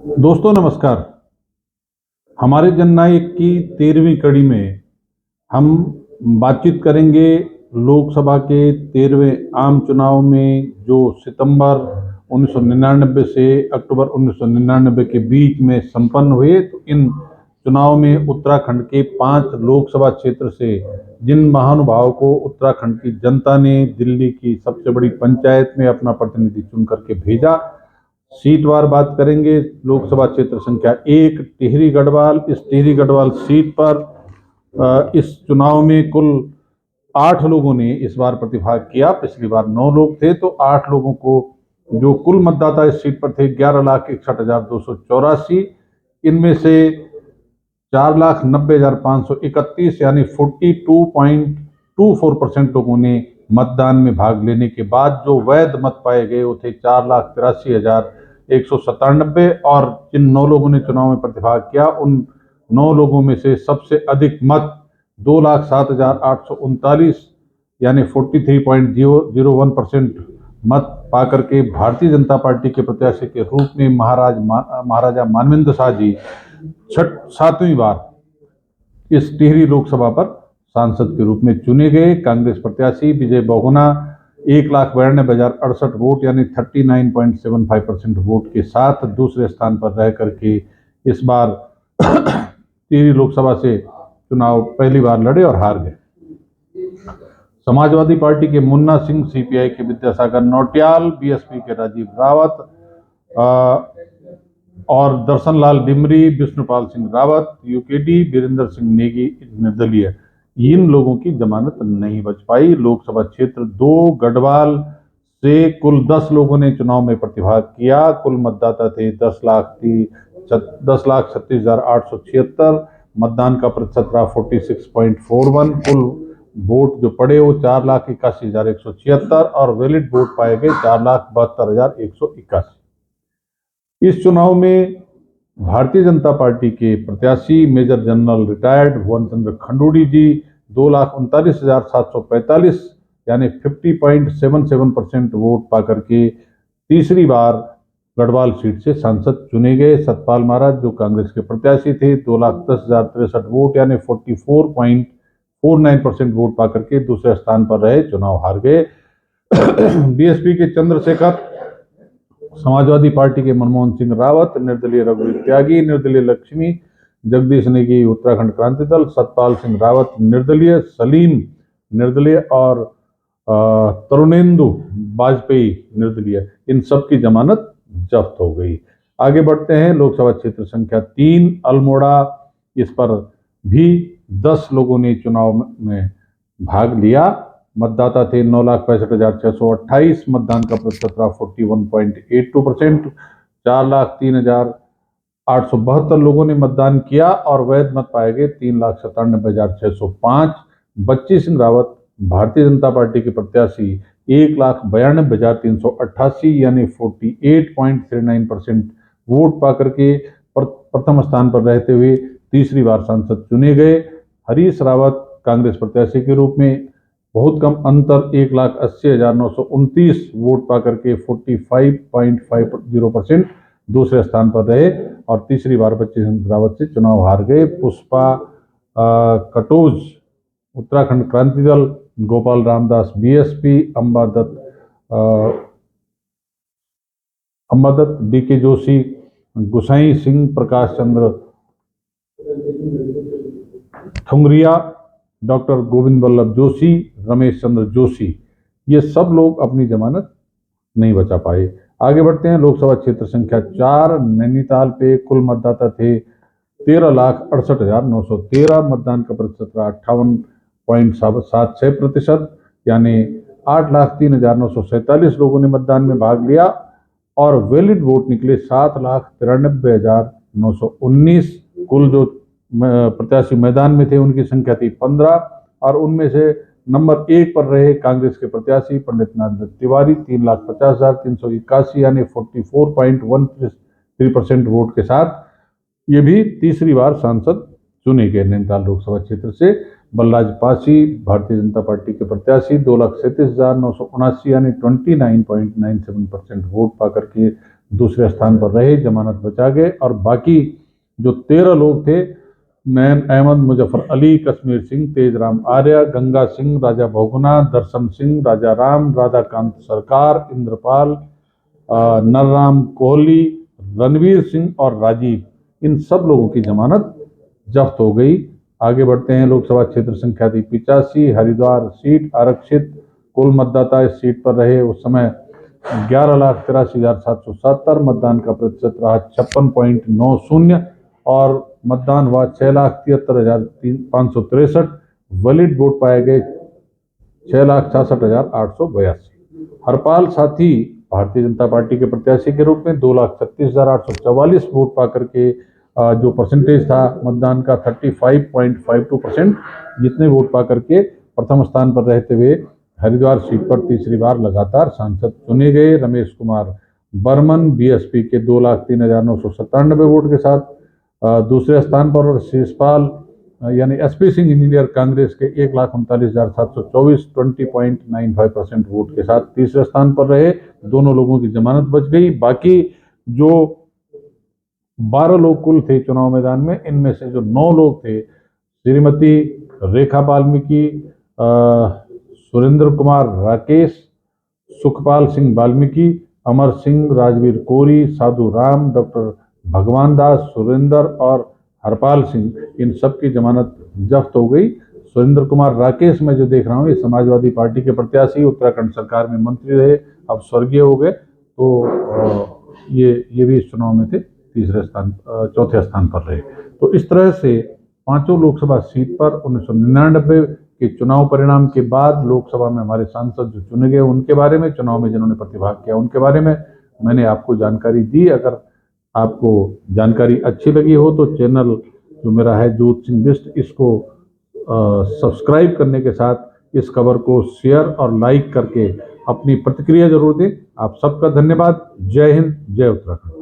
दोस्तों नमस्कार। हमारे जननायक की 13वीं कड़ी में हम बातचीत करेंगे लोकसभा के 13वें आम चुनाव में जो सितंबर 1999 से अक्टूबर 1999 के बीच में संपन्न हुए। तो इन चुनाव में उत्तराखंड के 5 लोकसभा क्षेत्र से जिन महानुभावों को उत्तराखंड की जनता ने दिल्ली की सबसे बड़ी पंचायत में अपना प्रतिनिधि चुन करके भेजा, सीटवार बात करेंगे। लोकसभा क्षेत्र संख्या 1 टिहरी गढ़वाल। इस टिहरी गढ़वाल सीट पर इस चुनाव में कुल 8 लोगों ने इस बार प्रतिभाग किया। पिछली बार 9 लोग थे, तो 8 लोगों को जो कुल मतदाता इस सीट पर थे 11,61,284। इनमें से 4,90,531 यानी 42.24% लोगों ने मतदान में भाग लेने के बाद जो वैध मत पाए गए वो थे 4,83,197। और जिन 9 लोगों ने चुनाव में प्रतिभाग किया उन 9 लोगों में से सबसे अधिक मत 2,07,839 यानी 43.01% मत पाकर के भारतीय जनता पार्टी के प्रत्याशी के रूप में महाराजा मानवेंद्र शाह जी 7वीं बार इस टिहरी लोकसभा पर सांसद के रूप में चुने गए। कांग्रेस प्रत्याशी विजय बहुगुणा 1,92,068 वोट यानी 39.75% वोट के साथ दूसरे स्थान पर रह करके इस बार टिहरी लोकसभा से चुनाव पहली बार लड़े और हार गए। समाजवादी पार्टी के मुन्ना सिंह, सीपीआई के विद्यासागर नौटियाल, बीएसपी के राजीव रावत और दर्शन लाल डिमरी, विष्णुपाल सिंह रावत यूकेडी, वीरेंद्र सिंह नेगी निर्दलीय, इन लोगों की जमानत नहीं बच पाई। लोकसभा क्षेत्र 2 गढ़वाल से कुल 10 लोगों ने चुनाव में प्रतिभाग किया। कुल मतदाता थे 10,36,876। मतदान का प्रतिशत रहा 46.41। कुल वोट जो पड़े वो 4,81,176 और वैलिड वोट पाए गए 4,72,181। इस चुनाव में भारतीय जनता पार्टी के प्रत्याशी मेजर जनरल रिटायर्ड भुवन चंद्र खंडूड़ी जी 2,39,745 यानी 50.77% वोट पाकर के तीसरी बार गढ़वाल सीट से सांसद चुने गए। सतपाल महाराज जो कांग्रेस के प्रत्याशी थे 2,10,063 वोट यानी 44.49% वोट पाकर के दूसरे स्थान पर रहे, चुनाव हार गए। बीएसपी के चंद्रशेखर, समाजवादी पार्टी के मनमोहन सिंह रावत, निर्दलीय रघुवीर त्यागी, निर्दलीय लक्ष्मी जगदीश नेगी उत्तराखंड क्रांति दल, सतपाल सिंह रावत निर्दलीय, सलीम निर्दलीय और तरुणेंदु वाजपेयी निर्दलीय, इन सब की जमानत जब्त हो गई। आगे बढ़ते हैं। लोकसभा क्षेत्र संख्या 3 अल्मोड़ा, इस पर भी 10 लोगों ने चुनाव में भाग लिया। मतदाता थे 9,65,628। मतदान का प्रतिशत रहा 41.82%। 4,03,872 लोगों ने मतदान किया और वैध मत पाए गए 3,97,605। बच्ची सिंह रावत भारतीय जनता पार्टी के प्रत्याशी 1,92,388 यानी 48.39% वोट पाकर के प्रथम स्थान पर रहते हुए तीसरी बार सांसद चुने गए। हरीश रावत कांग्रेस प्रत्याशी के रूप में बहुत कम अंतर 1,80,929 वोट पाकर के 45.50% दूसरे स्थान पर रहे और तीसरी बार बच्ची सिंह रावत से चुनाव हार गए। पुष्पा कटोज उत्तराखंड क्रांति दल, गोपाल रामदास बीएसपी, अंबादत्त डीके जोशी, गुसाई सिंह, प्रकाश चंद्र थुंगरिया, डॉक्टर गोविंद वल्लभ जोशी, रमेश चंद्र जोशी, ये सब लोग अपनी जमानत नहीं बचा पाए। आगे बढ़ते हैं। लोकसभा क्षेत्र संख्या 4 नैनीताल पे कुल मतदाता थे 13,68,913। मतदान का प्रतिशत रहा 58.76% यानी 8,03,947 लोगों ने मतदान में भाग लिया और वैलिड वोट निकले 7,93,919। कुल जो प्रत्याशी मैदान में थे उनकी संख्या थी 15 और उनमें से नंबर 1 पर रहे कांग्रेस के प्रत्याशी पंडित नाथ दत्त तिवारी 3,50,381 यानी 44.13% वोट के साथ ये भी तीसरी बार सांसद चुने गए नैनीताल लोकसभा क्षेत्र से। बलराज पासी भारतीय जनता पार्टी के प्रत्याशी 2,37,979 यानी 29.97% वोट पाकर के दूसरे स्थान पर रहे, जमानत बचा गए। और बाकी जो 13 लोग थे, नैन अहमद, मुजफ्फर अली, कश्मीर सिंह, तेजराम आर्य, गंगा सिंह, राजा बहुगुणा, दर्शन सिंह, राजा राम, राधाकांत सरकार, इंद्रपाल, नरराम कोहली, रणवीर सिंह और राजीव, इन सब लोगों की जमानत जब्त हो गई। आगे बढ़ते हैं। लोकसभा क्षेत्र संख्या थी 85, हरिद्वार सीट आरक्षित। कुल मतदाता इस सीट पर रहे उस समय 11,83,777। मतदान का प्रतिशत रहा 56.90 और मतदान हुआ 6,73,563। वैलिड वोट पाए गए 6,66,882। हरपाल साथी भारतीय जनता पार्टी के प्रत्याशी के रूप में 2,36,844 वोट पाकर के जो परसेंटेज था मतदान का 35.52%, जितने वोट पाकर के प्रथम स्थान पर रहते हुए हरिद्वार सीट पर तीसरी बार लगातार सांसद चुने गए। रमेश कुमार बर्मन बीएसपी के 2,03,997 वोट के साथ दूसरे स्थान पर, और शेषपाल यानी एसपी सिंह इंजीनियर कांग्रेस के 1,39,724 20.95% वोट के साथ तीसरे स्थान पर रहे। दोनों लोगों की जमानत बच गई। बाकी जो 12 लोग कुल थे चुनाव मैदान में, इनमें से जो 9 लोग थे, श्रीमती रेखा वाल्मीकि, सुरेंद्र कुमार राकेश, सुखपाल सिंह वाल्मीकि, अमर सिंह, राजवीर कोरी, साधु राम, डॉक्टर भगवान दास, सुरेंद्र और हरपाल सिंह, इन सब की जमानत जब्त हो गई। सुरेंद्र कुमार राकेश मैं जो देख रहा हूँ, ये समाजवादी पार्टी के प्रत्याशी, उत्तराखंड सरकार में मंत्री रहे, अब स्वर्गीय हो गए, तो ये भी इस चुनाव में थे, चौथे स्थान पर रहे। तो इस तरह से पांचों लोकसभा सीट पर 1999 के चुनाव परिणाम के बाद लोकसभा में हमारे सांसद जो चुने गए, उनके बारे में, चुनाव में जिन्होंने प्रतिभाग किया उनके बारे में मैंने आपको जानकारी दी। अगर आपको जानकारी अच्छी लगी हो तो चैनल जो मेरा है जोत सिंह बिष्ट, इसको सब्सक्राइब करने के साथ इस खबर को शेयर और लाइक करके अपनी प्रतिक्रिया जरूर दें। आप सबका धन्यवाद। जय हिंद, जय उत्तराखंड।